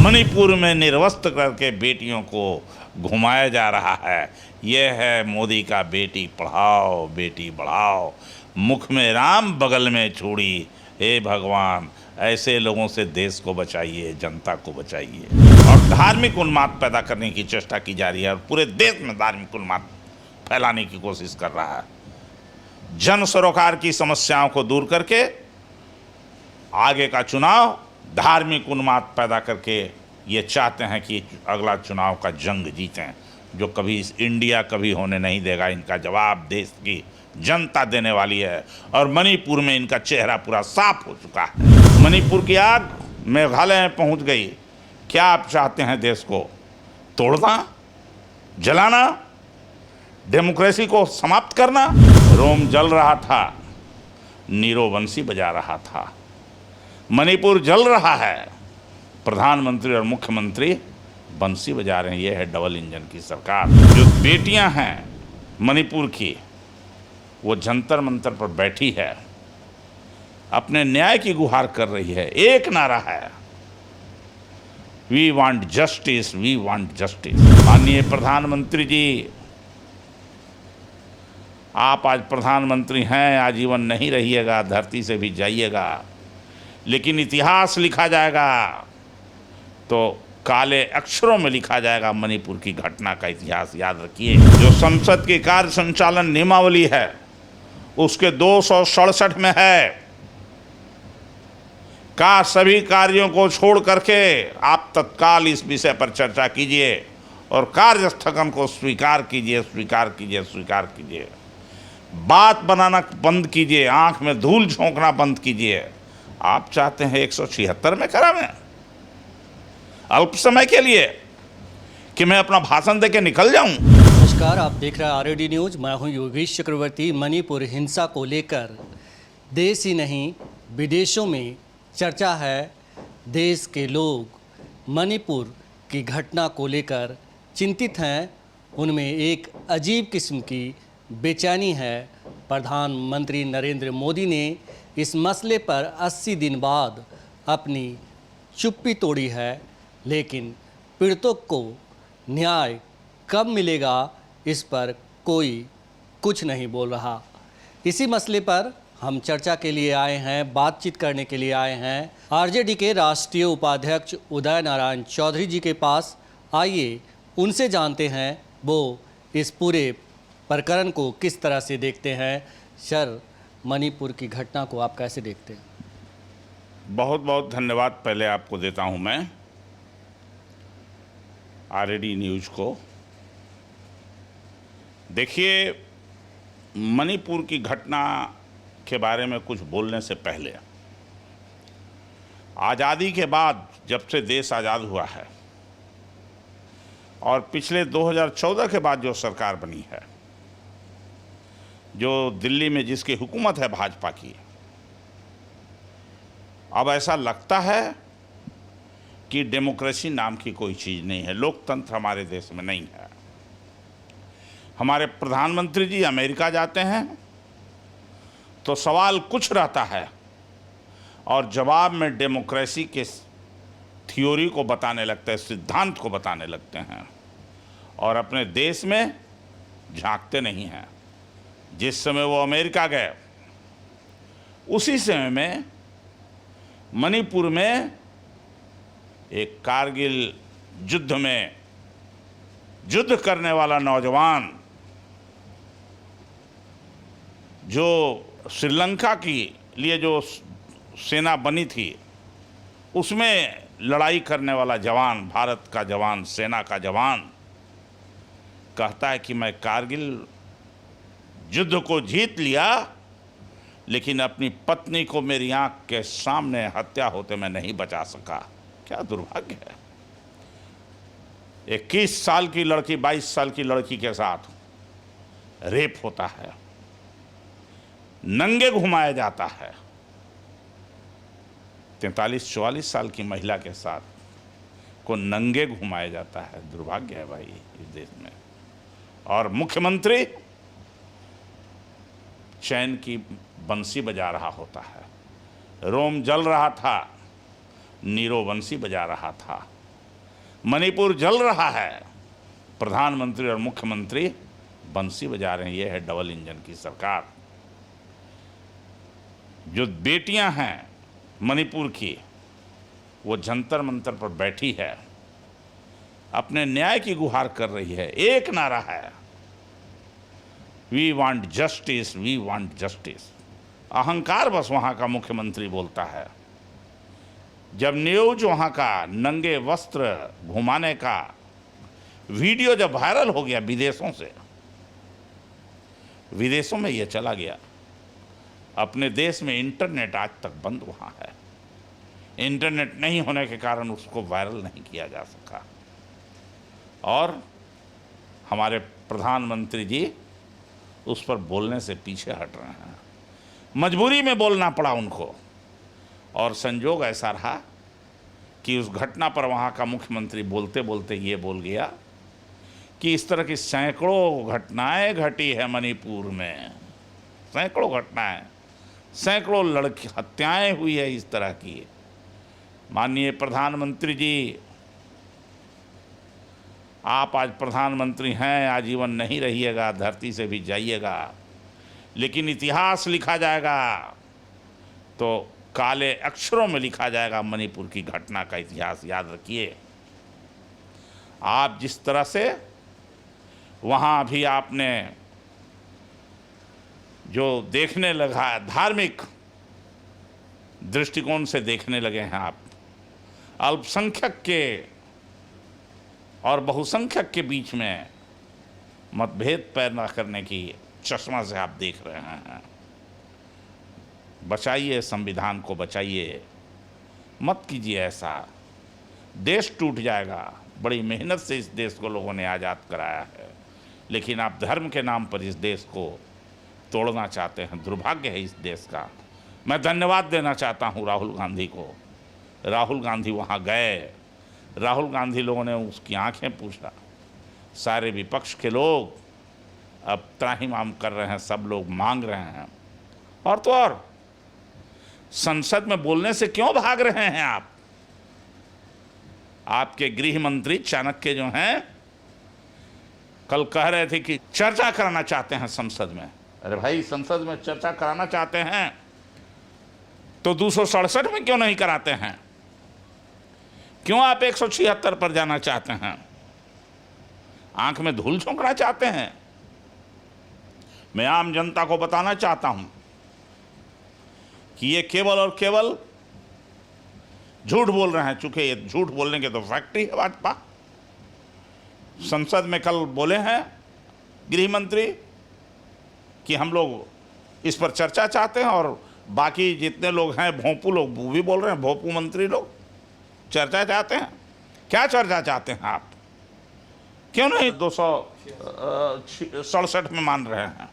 मणिपुर में निर्वस्त्र करके बेटियों को घुमाया जा रहा है। यह है मोदी का बेटी पढ़ाओ बेटी बढ़ाओ, मुख में राम बगल में चूड़ी। हे भगवान, ऐसे लोगों से देश को बचाइए, जनता को बचाइए। और धार्मिक उन्माद पैदा करने की चेष्टा की जा रही है और पूरे देश में धार्मिक उन्माद फैलाने की कोशिश कर रहा है। जन सरोकार की समस्याओं को दूर करके आगे का चुनाव धार्मिक उन्माद पैदा करके ये चाहते हैं कि अगला चुनाव का जंग जीतें, जो कभी इस इंडिया कभी होने नहीं देगा। इनका जवाब देश की जनता देने वाली है और मणिपुर में इनका चेहरा पूरा साफ हो चुका है। मणिपुर की आग मेघालय में पहुंच गई। क्या आप चाहते हैं देश को तोड़ना, जलाना, डेमोक्रेसी को समाप्त करना? रोम जल रहा था, नीरो बंसी बजा रहा था। मणिपुर जल रहा है, प्रधानमंत्री और मुख्यमंत्री बंसी बजा रहे हैं। यह है डबल इंजन की सरकार। जो बेटियां हैं मणिपुर की, वो जंतर मंतर पर बैठी है, अपने न्याय की गुहार कर रही है। एक नारा है, we want justice, we want justice. माननीय प्रधानमंत्री जी, आप आज प्रधानमंत्री हैं, आजीवन नहीं रहिएगा, धरती से भी जाइएगा, लेकिन इतिहास लिखा जाएगा तो काले अक्षरों में लिखा जाएगा मणिपुर की घटना का इतिहास। याद रखिए, जो संसद की कार्य संचालन नियमावली है उसके 267 में है का सभी कार्यों को छोड़ करके आप तत्काल इस विषय पर चर्चा कीजिए और कार्य स्थगन को स्वीकार कीजिए, स्वीकार कीजिए, स्वीकार कीजिए। बात बनाना बंद कीजिए, आंख में धूल झोंकना बंद कीजिए। आप चाहते हैं 176 में करावें अल्प समय के लिए कि मैं अपना भाषण देके निकल जाऊं? नमस्कार, आप देख रहे हैं आरएडी न्यूज। मैं हूं योगेश चक्रवर्ती। मणिपुर हिंसा को लेकर देश ही नहीं विदेशों में चर्चा है। देश के लोग मणिपुर की घटना को लेकर चिंतित हैं। उनमें एक अजीब किस्म की बेचैनी है। प्रधानमंत्री नरेंद्र मोदी ने इस मसले पर 80 दिन बाद अपनी चुप्पी तोड़ी है, लेकिन पीड़ितों को न्याय कब मिलेगा इस पर कोई कुछ नहीं बोल रहा। इसी मसले पर हम चर्चा के लिए आए हैं, बातचीत करने के लिए आए हैं आरजेडी के राष्ट्रीय उपाध्यक्ष उदय नारायण चौधरी जी के पास। आइए उनसे जानते हैं वो इस पूरे प्रकरण को किस तरह से देखते हैं। सर, मणिपुर की घटना को आप कैसे देखते हैं? बहुत बहुत धन्यवाद पहले आपको देता हूं मैं, आरएडी न्यूज को। देखिए, मणिपुर की घटना के बारे में कुछ बोलने से पहले, आज़ादी के बाद जब से देश आज़ाद हुआ है और पिछले 2014 के बाद जो सरकार बनी है, जो दिल्ली में जिसकी हुकूमत है भाजपा की, अब ऐसा लगता है कि डेमोक्रेसी नाम की कोई चीज़ नहीं है, लोकतंत्र हमारे देश में नहीं है। हमारे प्रधानमंत्री जी अमेरिका जाते हैं तो सवाल कुछ रहता है और जवाब में डेमोक्रेसी के थ्योरी को बताने लगते हैं, सिद्धांत को बताने लगते हैं और अपने देश में झांकते नहीं हैं। जिस समय वो अमेरिका गए, उसी समय में मणिपुर में एक कारगिल युद्ध में युद्ध करने वाला नौजवान, जो श्रीलंका की लिए जो सेना बनी थी, उसमें लड़ाई करने वाला जवान, भारत का जवान, सेना का जवान, कहता है कि मैं कारगिल युद्ध को जीत लिया, लेकिन अपनी पत्नी को मेरी आंख के सामने हत्या होते मैं नहीं बचा सका। क्या दुर्भाग्य है। 21 साल की लड़की 22 साल की लड़की के साथ रेप होता है, नंगे घुमाया जाता है। 43-44 साल की महिला के साथ को नंगे घुमाया जाता है। दुर्भाग्य है भाई इस देश में। और मुख्यमंत्री चैन की बंसी बजा रहा होता है। रोम जल रहा था, नीरो बंसी बजा रहा था। मणिपुर जल रहा है, प्रधानमंत्री और मुख्यमंत्री बंसी बजा रहे हैं। ये है डबल इंजन की सरकार। जो बेटियां हैं मणिपुर की, वो जंतर मंतर पर बैठी है, अपने न्याय की गुहार कर रही है। एक नारा है, we want justice, we want justice. अहंकार बस वहाँ का मुख्यमंत्री बोलता है। जब न्यूज वहाँ का नंगे वस्त्र घुमाने का वीडियो जब वायरल हो गया विदेशों से, विदेशों में ये चला गया, अपने देश में इंटरनेट आज तक बंद वहाँ है। इंटरनेट नहीं होने के कारण उसको वायरल नहीं किया जा सका। और हमारे प्रधानमंत्री जी उस पर बोलने से पीछे हट रहे हैं। मजबूरी में बोलना पड़ा उनको, और संजोग ऐसा रहा कि उस घटना पर वहाँ का मुख्यमंत्री बोलते बोलते ये बोल गया कि इस तरह की सैकड़ों घटनाएं घटी है मणिपुर में, सैकड़ों घटनाएं, सैकड़ों लड़की हत्याएं हुई है इस तरह की। माननीय प्रधानमंत्री जी, आप आज प्रधानमंत्री हैं, आजीवन नहीं रहिएगा, धरती से भी जाइएगा, लेकिन इतिहास लिखा जाएगा तो काले अक्षरों में लिखा जाएगा मणिपुर की घटना का इतिहास। याद रखिए, आप जिस तरह से वहाँ भी आपने जो देखने लगा, धार्मिक दृष्टिकोण से देखने लगे हैं आप, अल्पसंख्यक के और बहुसंख्यक के बीच में मतभेद पैदा करने की चश्मा से आप देख रहे हैं। बचाइए संविधान को, बचाइए, मत कीजिए ऐसा, देश टूट जाएगा। बड़ी मेहनत से इस देश को लोगों ने आज़ाद कराया है, लेकिन आप धर्म के नाम पर इस देश को तोड़ना चाहते हैं। दुर्भाग्य है इस देश का। मैं धन्यवाद देना चाहता हूँ राहुल गांधी को। राहुल गांधी वहाँ गए, राहुल गांधी लोगों ने उसकी आंखें पूछा। सारे विपक्ष के लोग अब त्राहिमाम कर रहे हैं, सब लोग मांग रहे हैं। और तो और, संसद में बोलने से क्यों भाग रहे हैं आप? आपके गृह मंत्री चाणक्य जो हैं, कल कह रहे थे कि चर्चा कराना चाहते हैं संसद में। अरे भाई, संसद में चर्चा कराना चाहते हैं तो 267 में क्यों नहीं कराते हैं? क्यों आप 176 पर जाना चाहते हैं? आंख में धूल झोंकना चाहते हैं? मैं आम जनता को बताना चाहता हूं कि ये केवल और केवल झूठ बोल रहे हैं। चूंकि ये झूठ बोलने के तो फैक्ट्री है भाजपा। संसद में कल बोले हैं गृह मंत्री कि हम लोग इस पर चर्चा चाहते हैं, और बाकी जितने लोग हैं भोंपू लोग, वो भी बोल रहे हैं, भोंपू मंत्री लोग चर्चा चाहते हैं। क्या चर्चा चाहते हैं आप? क्यों नहीं 267 में मान रहे हैं?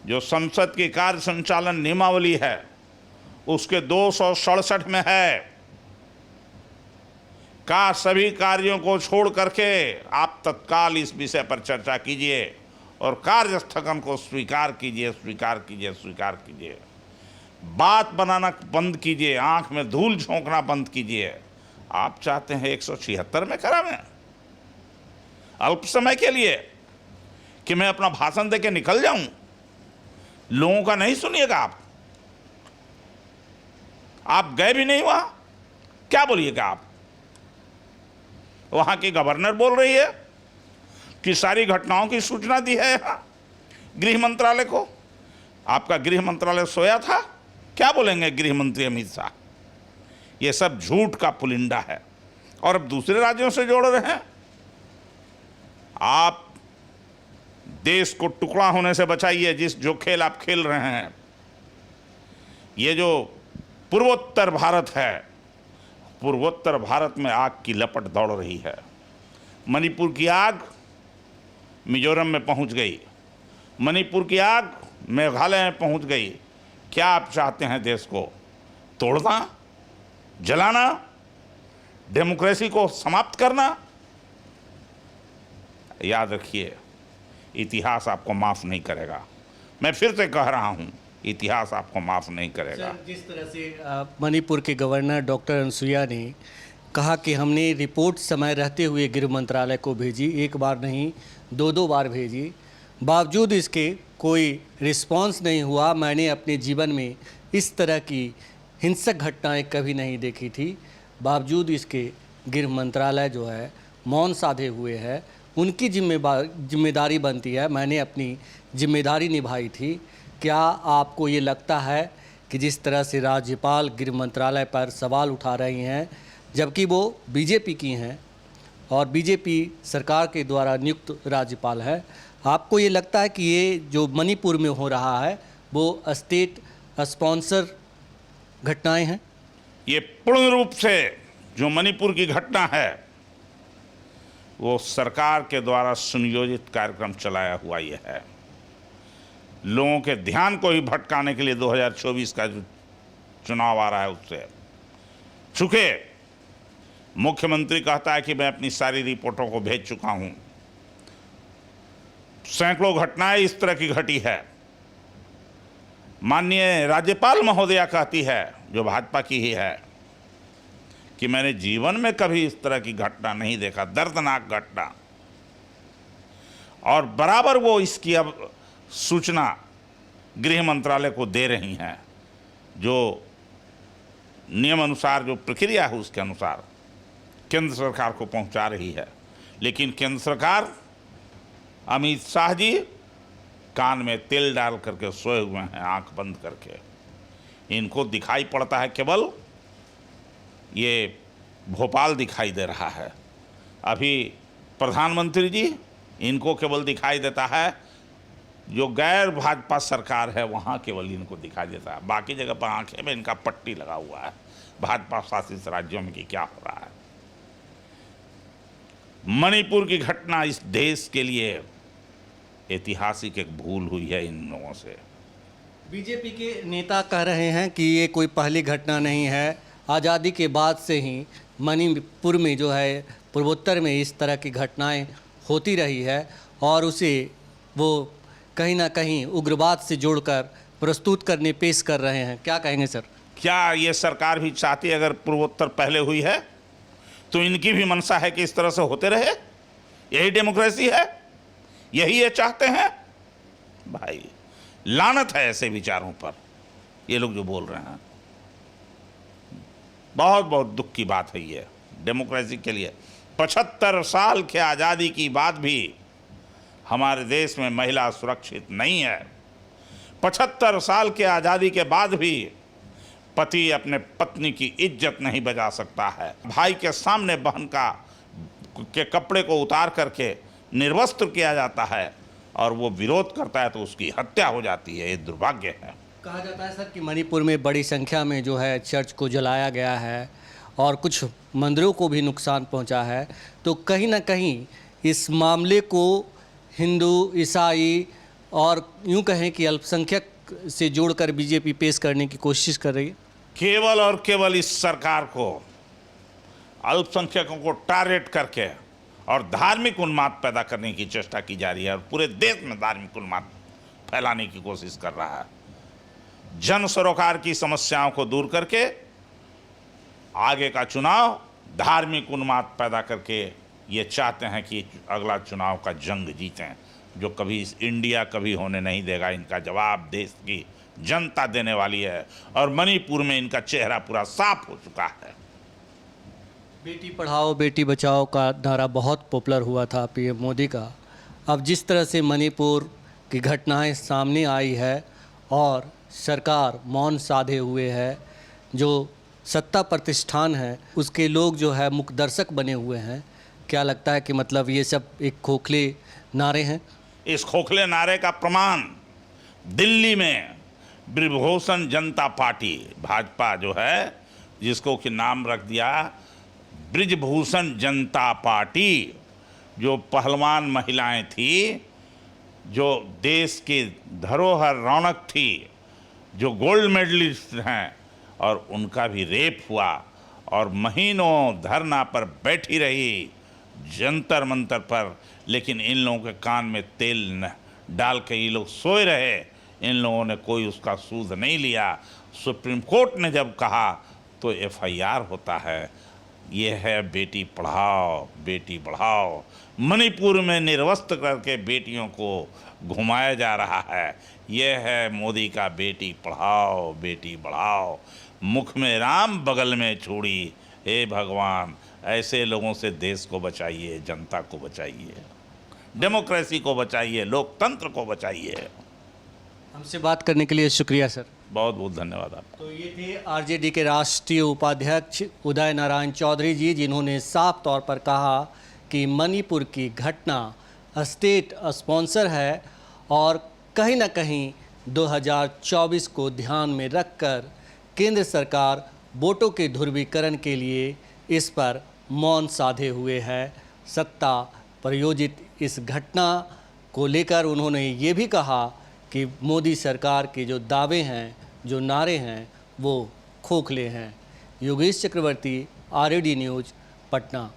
जो संसद की कार्य संचालन नियमावली है उसके 267 में है का सभी कार्यों को छोड़ करके आप तत्काल इस विषय पर चर्चा कीजिए और कार्य स्थगन को स्वीकार कीजिए, स्वीकार कीजिए, स्वीकार कीजिए। बात बनाना बंद कीजिए, आंख में धूल झोंकना बंद कीजिए। आप चाहते हैं 176 में करावें अल्प समय के लिए कि मैं अपना भाषण देके निकल जाऊं? लोगों का नहीं सुनिएगा आप गए भी नहीं वहां, क्या बोलिएगा आप? वहां की गवर्नर बोल रही है कि सारी घटनाओं की सूचना दी है यहां गृह मंत्रालय को। आपका गृह मंत्रालय सोया था? क्या बोलेंगे गृह मंत्री अमित शाह? ये सब झूठ का पुलिंदा है और अब दूसरे राज्यों से जोड़ रहे हैं। आप देश को टुकड़ा होने से बचाइए। जो खेल आप खेल रहे हैं, ये जो पूर्वोत्तर भारत है, पूर्वोत्तर भारत में आग की लपट दौड़ रही है। मणिपुर की आग मिजोरम में पहुंच गई, मणिपुर की आग मेघालय में पहुंच गई। क्या आप चाहते हैं देश को तोड़ना, जलाना, डेमोक्रेसी को समाप्त करना? याद रखिए, इतिहास आपको माफ़ नहीं करेगा। मैं फिर से कह रहा हूं, इतिहास आपको माफ़ नहीं करेगा। जिस तरह से मणिपुर के गवर्नर डॉक्टर अनुसुईया ने कहा कि हमने रिपोर्ट समय रहते हुए गृह मंत्रालय को भेजी, एक बार नहीं 2-2 बार भेजी, बावजूद इसके कोई रिस्पांस नहीं हुआ। मैंने अपने जीवन में इस तरह की हिंसक घटनाएं कभी नहीं देखी थी, बावजूद इसके गृह मंत्रालय जो है मौन साधे हुए है। उनकी जिम्मेदारी बनती है, मैंने अपनी जिम्मेदारी निभाई थी। क्या आपको ये लगता है कि जिस तरह से राज्यपाल गृह मंत्रालय पर सवाल उठा रही हैं, जबकि वो बीजेपी की हैं और बीजेपी सरकार के द्वारा नियुक्त राज्यपाल है, आपको ये लगता है कि ये जो मणिपुर में हो रहा है वो स्टेट स्पॉन्सर घटनाएं हैं? ये पूर्ण रूप से जो मणिपुर की घटना है वो सरकार के द्वारा सुनियोजित कार्यक्रम चलाया हुआ ये है। लोगों के ध्यान को ही भटकाने के लिए 2024 का जो चुनाव आ रहा है उससे चूंकि मुख्यमंत्री कहता है कि मैं अपनी सारी रिपोर्टों को भेज चुका हूं, सैकड़ों घटनाएं इस तरह की घटी है। माननीय राज्यपाल महोदया कहती है, जो भाजपा की ही है, कि मैंने जीवन में कभी इस तरह की घटना नहीं देखा, दर्दनाक घटना। और बराबर वो इसकी अब सूचना गृह मंत्रालय को दे रही हैं, जो नियम अनुसार जो प्रक्रिया है उसके अनुसार केंद्र सरकार को पहुंचा रही है। लेकिन केंद्र सरकार, अमित शाह जी कान में तेल डाल करके सोए हुए हैं, आंख बंद करके। इनको दिखाई पड़ता है केवल ये भोपाल दिखाई दे रहा है। अभी प्रधानमंत्री जी, इनको केवल दिखाई देता है जो गैर भाजपा सरकार है वहाँ केवल इनको दिखाई देता है। बाकी जगह पर आंखें में इनका पट्टी लगा हुआ है भाजपा शासित राज्यों में कि क्या हो रहा है। मणिपुर की घटना इस देश के लिए ऐतिहासिक एक भूल हुई है इन लोगों से। बीजेपी के नेता कह रहे हैं कि ये कोई पहली घटना नहीं है, आज़ादी के बाद से ही मणिपुर में जो है पूर्वोत्तर में इस तरह की घटनाएं होती रही है और उसे वो कहीं ना कहीं उग्रवाद से जोड़कर प्रस्तुत करने पेश कर रहे हैं। क्या कहेंगे सर? क्या ये सरकार भी चाहती है अगर पूर्वोत्तर पहले हुई है तो इनकी भी मंशा है कि इस तरह से होते रहे? यही डेमोक्रेसी है, यही ये चाहते हैं? भाई लानत है ऐसे विचारों पर, ये लोग जो बोल रहे हैं। बहुत बहुत दुख की बात है ये डेमोक्रेसी के लिए। 75 साल के आज़ादी की बाद भी हमारे देश में महिला सुरक्षित नहीं है। 75 साल के आज़ादी के बाद भी पति अपने पत्नी की इज्जत नहीं बचा सकता है। भाई के सामने बहन के कपड़े को उतार करके निर्वस्त्र किया जाता है और वो विरोध करता है तो उसकी हत्या हो जाती है। ये दुर्भाग्य है। कहा जाता है सर कि मणिपुर में बड़ी संख्या में जो है चर्च को जलाया गया है और कुछ मंदिरों को भी नुकसान पहुंचा है, तो कहीं ना कहीं इस मामले को हिंदू, ईसाई और यूं कहें कि अल्पसंख्यक से जोड़कर बीजेपी पेश करने की कोशिश कर रही है। केवल और केवल इस सरकार को अल्पसंख्यकों को टारगेट करके और धार्मिक उन्माद पैदा करने की चेष्टा की जा रही है और पूरे देश में धार्मिक उन्माद फैलाने की कोशिश कर रहा है। जन सरोकार की समस्याओं को दूर करके आगे का चुनाव धार्मिक उन्माद पैदा करके ये चाहते हैं कि अगला चुनाव का जंग जीतें, जो कभी इस इंडिया कभी होने नहीं देगा। इनका जवाब देश की जनता देने वाली है और मणिपुर में इनका चेहरा पूरा साफ हो चुका है। बेटी पढ़ाओ बेटी बचाओ का नारा बहुत पॉपुलर हुआ था पीएम मोदी का। अब जिस तरह से मणिपुर की घटनाएं सामने आई है और सरकार मौन साधे हुए है, जो सत्ता प्रतिष्ठान है उसके लोग जो है मुख्य दर्शक बने हुए हैं, क्या लगता है कि मतलब ये सब एक खोखले नारे हैं? इस खोखले नारे का प्रमाण दिल्ली में ब्रिजभूषण जनता पार्टी, भाजपा जो है जिसको कि नाम रख दिया ब्रिजभूषण जनता पार्टी, जो पहलवान महिलाएं थी, जो देश की धरोहर रौनक थी, जो गोल्ड मेडलिस्ट हैं, और उनका भी रेप हुआ और महीनों धरना पर बैठी रही जंतर मंतर पर। लेकिन इन लोगों के कान में तेल डाल के ये लोग सोए रहे। इन लोगों ने कोई उसका सूद नहीं लिया। सुप्रीम कोर्ट ने जब कहा तो एफआईआर होता है, ये है बेटी पढ़ाओ बेटी बढ़ाओ। मणिपुर में निर्वस्त्र करके बेटियों को घुमाया जा रहा है। ये है मोदी का बेटी पढ़ाओ बेटी बढ़ाओ। मुख में राम बगल में चूड़ी। हे भगवान, ऐसे लोगों से देश को बचाइए, जनता को बचाइए, डेमोक्रेसी को बचाइए, लोकतंत्र को बचाइए। हमसे बात करने के लिए शुक्रिया सर। बहुत बहुत धन्यवाद आपका। तो ये थे आरजेडी के राष्ट्रीय उपाध्यक्ष उदय नारायण चौधरी जी, जिन्होंने साफ तौर पर कहा कि मणिपुर की घटना स्टेट स्पॉन्सर है और कहीं ना कहीं 2024 को ध्यान में रखकर केंद्र सरकार वोटों के ध्रुवीकरण के लिए इस पर मौन साधे हुए है। सत्ता प्रायोजित इस घटना को लेकर उन्होंने ये भी कहा कि मोदी सरकार के जो दावे हैं, जो नारे हैं, वो खोखले हैं। योगेश चक्रवर्ती, आरएडी न्यूज़, पटना।